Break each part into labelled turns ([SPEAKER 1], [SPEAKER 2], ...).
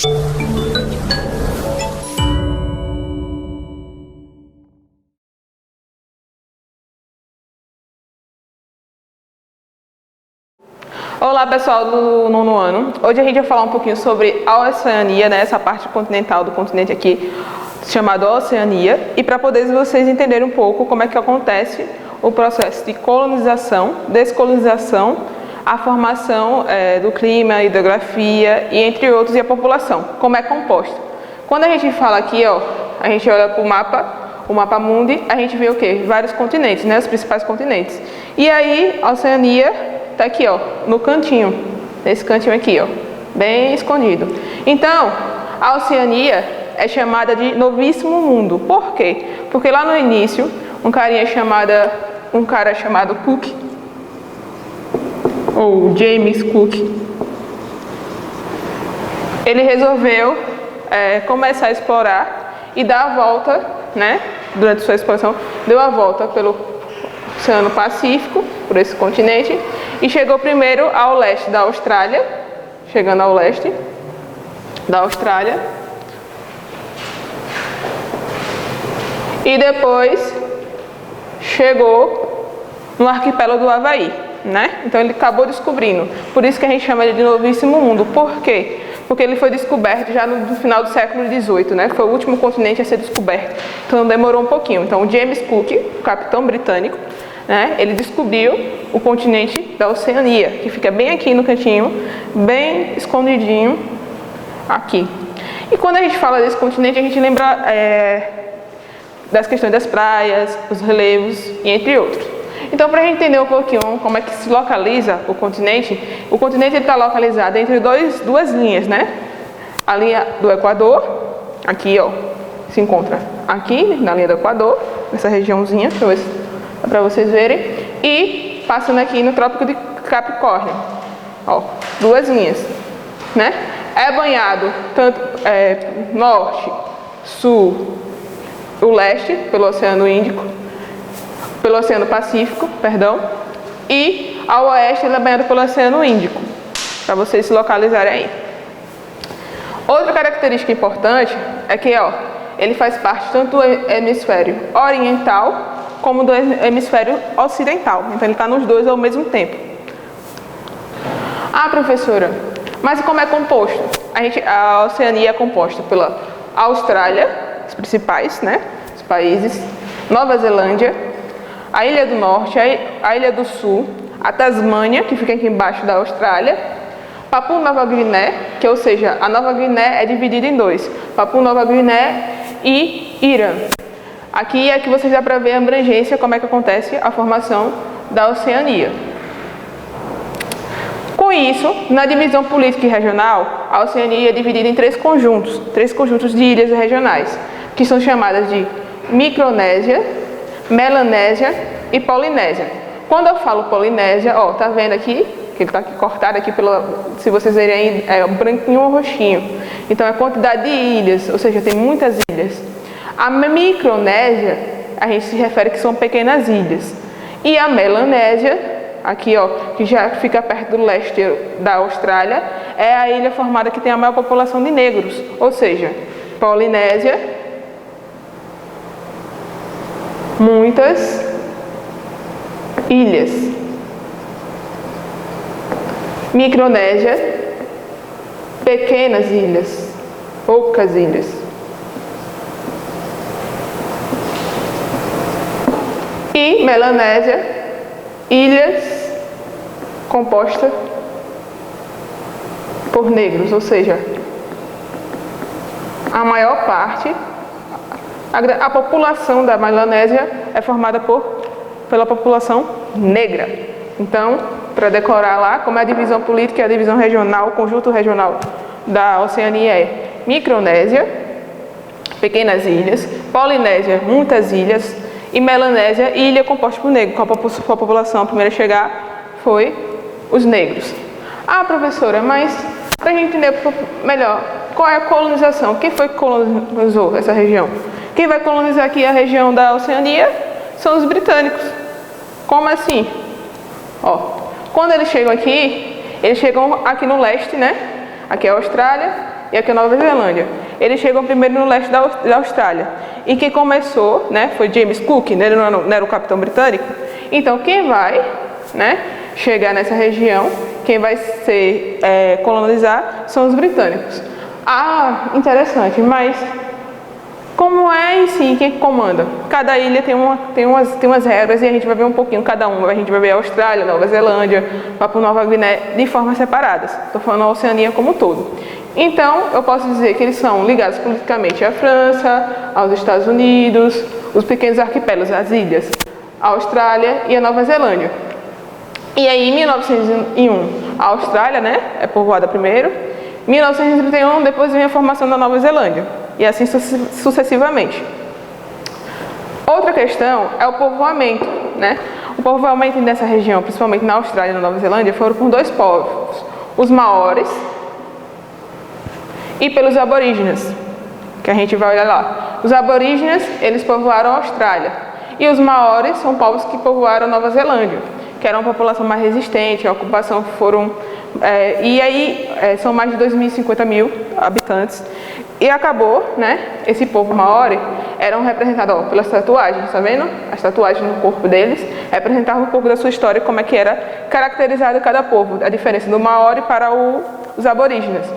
[SPEAKER 1] Olá pessoal do nono ano, hoje a gente vai falar um pouquinho sobre a Oceania, né, essa parte continental do continente aqui, chamado Oceania, e para poder vocês entenderem um pouco como é que acontece o processo de colonização, descolonização, a formação do clima, hidrografia e entre outros, e a população, como é composta. Quando a gente fala aqui, ó, a gente olha para o mapa mundi, a gente vê o quê? Vários continentes, né, os principais continentes. E aí, a Oceania tá aqui, ó, no cantinho, nesse cantinho aqui, ó, bem escondido. Então, a Oceania é chamada de Novíssimo Mundo. Por quê? Porque lá no início, um cara chamado Cook, ou James Cook, ele resolveu começar a explorar e dar a volta, né, durante sua exploração, deu a volta pelo Oceano Pacífico, por esse continente, e chegou primeiro ao leste da Austrália, chegando ao leste da Austrália, e depois chegou no arquipélago do Havaí, né? Então ele acabou descobrindo, por isso que a gente chama ele de Novíssimo Mundo. Por quê? Porque ele foi descoberto já no final do século XVIII, né? Foi o último continente a ser descoberto, então demorou um pouquinho. Então o James Cook, o capitão britânico, né, ele descobriu o continente da Oceania, que fica bem aqui no cantinho, bem escondidinho aqui. E quando a gente fala desse continente, a gente lembra das questões das praias, os relevos e entre outros. Então, para a gente entender um pouquinho como é que se localiza o continente está localizado entre duas linhas, né? A linha do Equador, aqui, ó, se encontra aqui na linha do Equador, nessa regiãozinha, deixa eu ver se para vocês verem, e passando aqui no Trópico de Capricórnio, ó, duas linhas, né? É banhado tanto norte, sul, o leste pelo Oceano Pacífico, perdão, e ao oeste ele é banhado pelo Oceano Índico, para vocês se localizarem aí. Outra característica importante é que, ó, ele faz parte tanto do hemisfério oriental como do hemisfério ocidental. Então ele está nos dois ao mesmo tempo. Ah, professora, mas como é composto? A Oceania é composta pela Austrália, os principais, né, os países, Nova Zelândia, a Ilha do Norte, a Ilha do Sul, a Tasmânia, que fica aqui embaixo da Austrália, Papua Nova Guiné, que, ou seja, a Nova Guiné é dividida em dois, Papua Nova Guiné e Irã. Aqui é que vocês dá para ver a abrangência, como é que acontece a formação da Oceania. Com isso, na divisão política e regional, a Oceania é dividida em três conjuntos de ilhas regionais, que são chamadas de Micronésia, Melanésia e Polinésia. Quando eu falo Polinésia, ó, tá vendo aqui, que ele está aqui cortado aqui se vocês verem aí, é branquinho ou roxinho. Então é a quantidade de ilhas, ou seja, tem muitas ilhas. A Micronésia, a gente se refere que são pequenas ilhas. E a Melanésia, aqui, ó, que já fica perto do leste da Austrália, é a ilha formada que tem a maior população de negros. Ou seja, Polinésia, muitas ilhas. Micronésia, pequenas ilhas, poucas ilhas. E Melanésia, ilhas compostas por negros, ou seja, a maior parte, a população da Melanésia é formada pela população negra. Então, para decorar lá, como é a divisão política e a divisão regional, o conjunto regional da Oceania é Micronésia, pequenas ilhas, Polinésia, muitas ilhas, e Melanésia, ilha composta por negros. Com a população a primeira a chegar foi os negros. Ah, professora, mas para a gente entender melhor, qual é a colonização? Quem foi que colonizou essa região? Quem vai colonizar aqui a região da Oceania são os britânicos. Como assim? Ó, quando eles chegam aqui no leste, né? Aqui é a Austrália, e aqui a Nova Zelândia. Eles chegam primeiro no leste da Austrália. E quem começou, né, foi James Cook, né, ele não era o capitão britânico. Então, quem vai, né, chegar nessa região, quem vai ser colonizar, são os britânicos. Ah, interessante, mas como é em si quem comanda? Cada ilha tem umas regras e a gente vai ver um pouquinho cada uma. A gente vai ver a Austrália, Nova Zelândia, Papua Nova Guiné de formas separadas. Estou falando a Oceania como um todo. Então, eu posso dizer que eles são ligados politicamente à França, aos Estados Unidos, os pequenos arquipélagos, as ilhas, a Austrália e a Nova Zelândia. E aí, em 1901, a Austrália, né, é povoada primeiro. Em 1931, depois vem a formação da Nova Zelândia. E assim sucessivamente. Outra questão é o povoamento, né? O povoamento dessa região, principalmente na Austrália e na Nova Zelândia, foram por dois povos. Os maoris e pelos aborígenes, que a gente vai olhar lá. Os aborígenes, eles povoaram a Austrália. E os maoris são povos que povoaram a Nova Zelândia, que era uma população mais resistente, a ocupação foram... e aí, são mais de 2.050 habitantes. E acabou, né, esse povo maori eram representados pelas tatuagens, tá vendo? As tatuagens no corpo deles representavam um pouco da sua história, como é que era caracterizado cada povo, a diferença do maori para os aborígenes.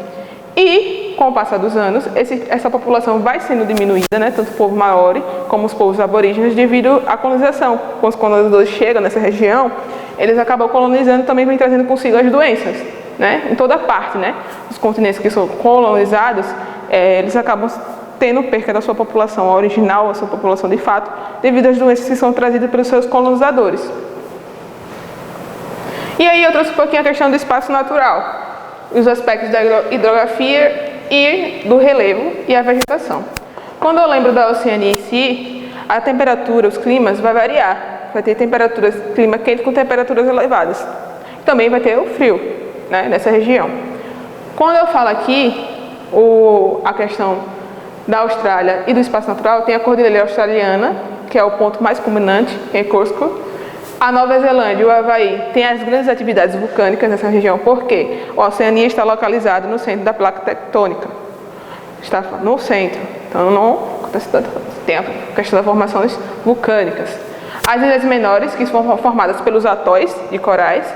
[SPEAKER 1] E, com o passar dos anos, essa população vai sendo diminuída, né, tanto o povo maori como os povos aborígenes, devido à colonização. Quando os colonizadores chegam nessa região, eles acabam colonizando e também vem trazendo consigo as doenças, né, em toda parte, né. Os continentes que são colonizados, eles acabam tendo perca da sua população original, a sua população de fato, devido às doenças que são trazidas pelos seus colonizadores. E aí eu trouxe um pouquinho a questão do espaço natural, os aspectos da hidrografia e do relevo e a vegetação. Quando eu lembro da Oceania em si, a temperatura, os climas vai variar. Vai ter temperaturas, clima quente com temperaturas elevadas. Também vai ter o frio, né, nessa região. Quando eu falo aqui, a questão da Austrália e do espaço natural, tem a Cordilheira Australiana, que é o ponto mais culminante, em Cusco. A Nova Zelândia e o Havaí tem as grandes atividades vulcânicas nessa região, porque a Oceania está localizada no centro da placa tectônica. Está no centro, então não tem a questão das formações vulcânicas. As ilhas menores, que são formadas pelos atóis de corais,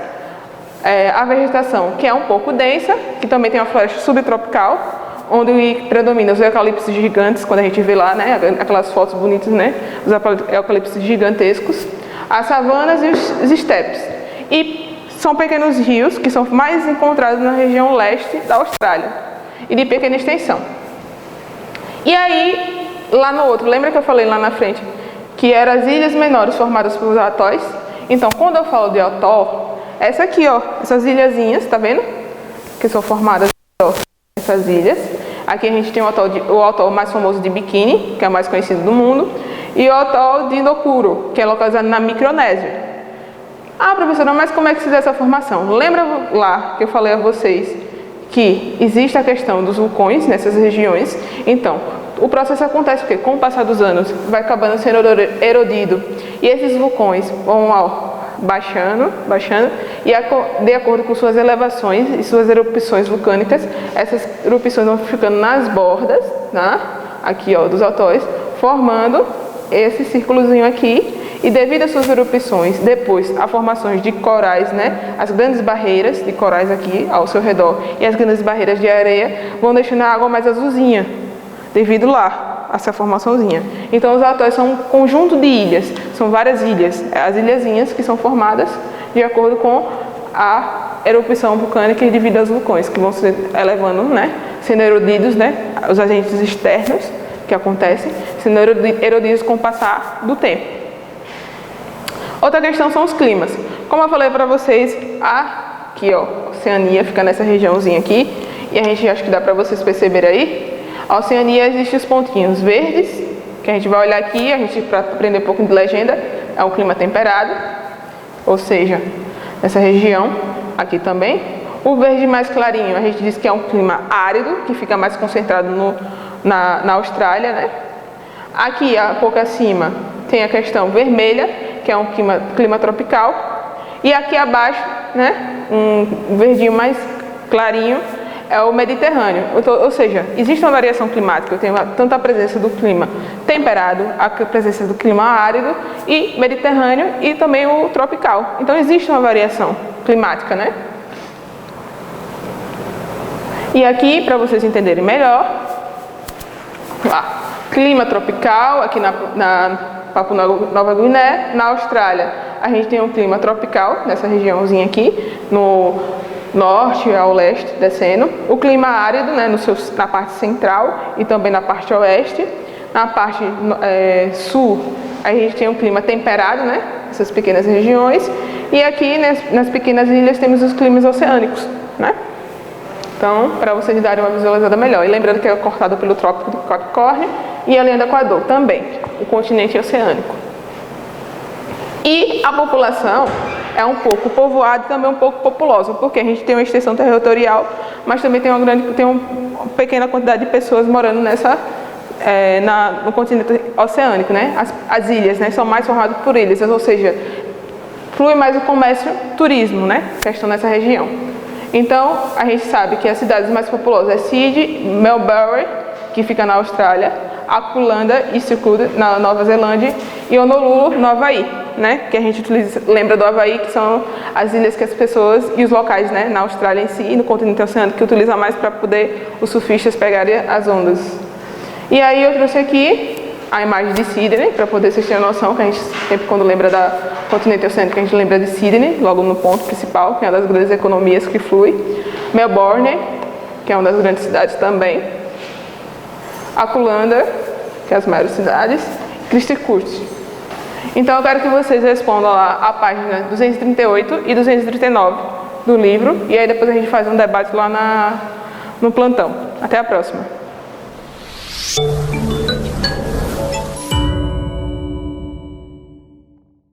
[SPEAKER 1] a vegetação, que é um pouco densa, que também tem uma floresta subtropical, onde predomina os eucaliptos gigantes, quando a gente vê lá, né, aquelas fotos bonitas, né, os eucaliptos gigantescos, as savanas e os estepes. E são pequenos rios que são mais encontrados na região leste da Austrália e de pequena extensão. E aí, lá no outro, lembra que eu falei lá na frente que eram as ilhas menores formadas pelos atóis? Então, quando eu falo de atol, essa aqui, ó, essas ilhazinhas, tá vendo? Que são formadas, ó, essas ilhas. Aqui a gente tem o atol mais famoso de Bikini, que é o mais conhecido do mundo, e o atol de Inokuro, que é localizado na Micronésia. Ah, professora, mas como é que se dá essa formação? Lembra lá que eu falei a vocês que existe a questão dos vulcões nessas regiões? Então, o processo acontece porque, com o passar dos anos, vai acabando sendo erodido. E esses vulcões vão baixando, e de acordo com suas elevações e suas erupções vulcânicas, essas erupções vão ficando nas bordas, né, aqui, ó, dos atóis, formando esse círculozinho aqui. E devido às suas erupções, depois a formações de corais, né, as grandes barreiras de corais aqui ao seu redor e as grandes barreiras de areia vão deixando a água mais azulzinha, devido lá a essa formaçãozinha. Então os atóis são um conjunto de ilhas, são várias ilhas, as ilhazinhas que são formadas de acordo com a erupção vulcânica e devido aos vulcões que vão se elevando, né, sendo erodidos, né, os agentes externos que acontecem, sendo erodidos com o passar do tempo. Outra questão são os climas. Como eu falei para vocês, aqui, ó, a Oceania fica nessa regiãozinha aqui, e a gente acho que dá para vocês perceberem aí. A Oceania existe os pontinhos verdes, que a gente vai olhar aqui, a gente para aprender um pouco de legenda, é um clima temperado, ou seja, nessa região aqui também. O verde mais clarinho, a gente diz que é um clima árido, que fica mais concentrado na Austrália, né? Aqui, um pouco acima, tem a questão vermelha, que é um clima tropical, e aqui abaixo, né, um verdinho mais clarinho, é o Mediterrâneo, ou seja, existe uma variação climática, eu tenho tanto a presença do clima temperado, a presença do clima árido e Mediterrâneo e também o tropical. Então existe uma variação climática, né? E aqui, para vocês entenderem melhor, lá, clima tropical aqui na Papua Nova Guiné. Na Austrália, a gente tem um clima tropical, nessa regiãozinha aqui, no norte ao leste, descendo. O clima árido, né, na parte central e também na parte oeste. Na parte sul, a gente tem um clima temperado, né, essas pequenas regiões. E aqui, nas pequenas ilhas, temos os climas oceânicos, né? Então, para vocês darem uma visualizada melhor. E lembrando que é cortado pelo Trópico do Capricórnio e a linha do Equador também, o continente oceânico. E a população é um pouco povoada e também um pouco populosa, porque a gente tem uma extensão territorial, mas também tem uma pequena quantidade de pessoas morando no continente oceânico, né? As ilhas, né, são mais formadas por ilhas, ou seja, flui mais o comércio, turismo, né, que estão nessa região. Então, a gente sabe que as cidades mais populosas é Sydney, Melbourne, que fica na Austrália, Auckland e Circuit, na Nova Zelândia, e Honolulu, no Havaí, né? Que a gente lembra do Havaí, que são as ilhas que as pessoas e os locais, né, na Austrália em si e no continente oceânico, que utilizam mais para poder os surfistas pegarem as ondas. E aí eu trouxe aqui a imagem de Sydney, para poder vocês terem noção, que a gente sempre quando lembra da continente oceânico, a gente lembra de Sydney, logo no ponto principal, que é uma das grandes economias que flui. Melbourne, que é uma das grandes cidades também. Auckland, que é as maiores cidades. Christchurch. Então eu quero que vocês respondam lá a página 238 e 239 do livro, e aí depois a gente faz um debate lá no plantão. Até a próxima.